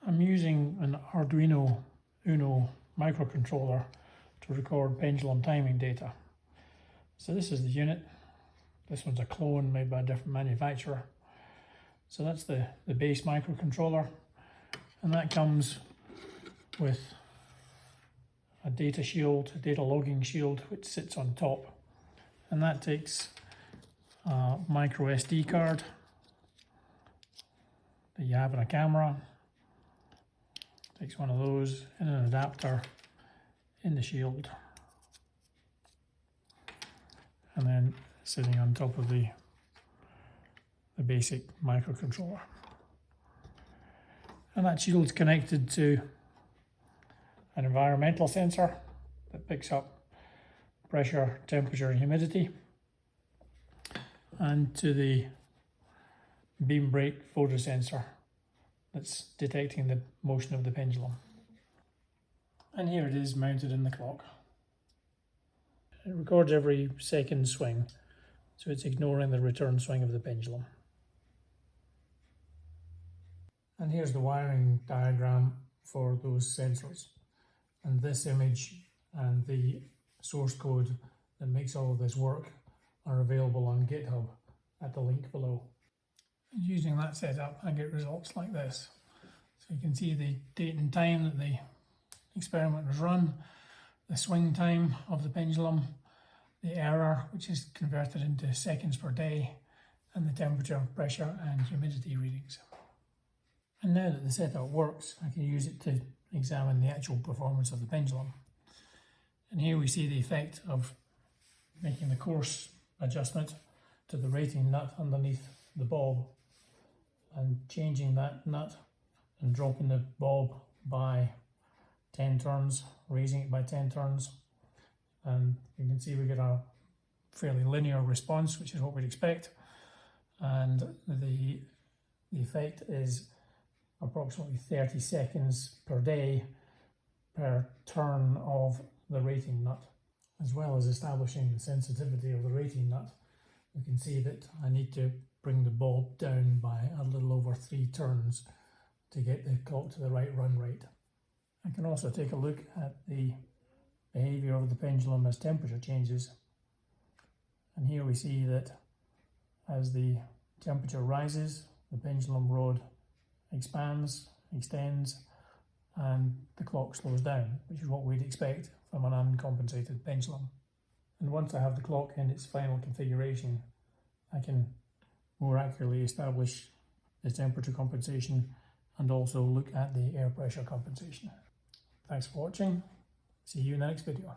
I'm using an Arduino Uno microcontroller to record pendulum timing data. So this is the unit. This one's a clone made by a different manufacturer. So that's the base microcontroller, and that comes with a data shield, a data logging shield, which sits on top. And that takes a micro SD card that you have in a camera. Takes one of those in an adapter in the shield, and then sitting on top of the basic microcontroller. And that shield's connected to an environmental sensor that picks up pressure, temperature, and humidity, and to the beam break photosensor that's detecting the motion of the pendulum. And here it is mounted in the clock. It records every second swing, so it's ignoring the return swing of the pendulum. And here's the wiring diagram for those sensors. And this image and the source code that makes all of this work are available on GitHub at the link below. Using that setup, I get results like this. So you can see the date and time that the experiment was run, the swing time of the pendulum, the error, which is converted into seconds per day, and the temperature, pressure, and humidity readings. And now that the setup works, I can use it to examine the actual performance of the pendulum. And here we see the effect of making the coarse adjustment to the rating nut underneath the bulb, and changing that nut and dropping the bulb by 10 turns, raising it by 10 turns. And you can see we get a fairly linear response, which is what we'd expect. And the effect is approximately 30 seconds per day per turn of the rating nut. As well as establishing the sensitivity of the rating nut, we can see that I need to bring the bulb down by a little over 3 turns to get the clock to the right run rate. I can also take a look at the behavior of the pendulum as temperature changes. And here we see that as the temperature rises, the pendulum rod expands, extends, and the clock slows down, which is what we'd expect from an uncompensated pendulum. And once I have the clock in its final configuration, I can more accurately establish the temperature compensation and also look at the air pressure compensation. Thanks for watching. See you in the next video.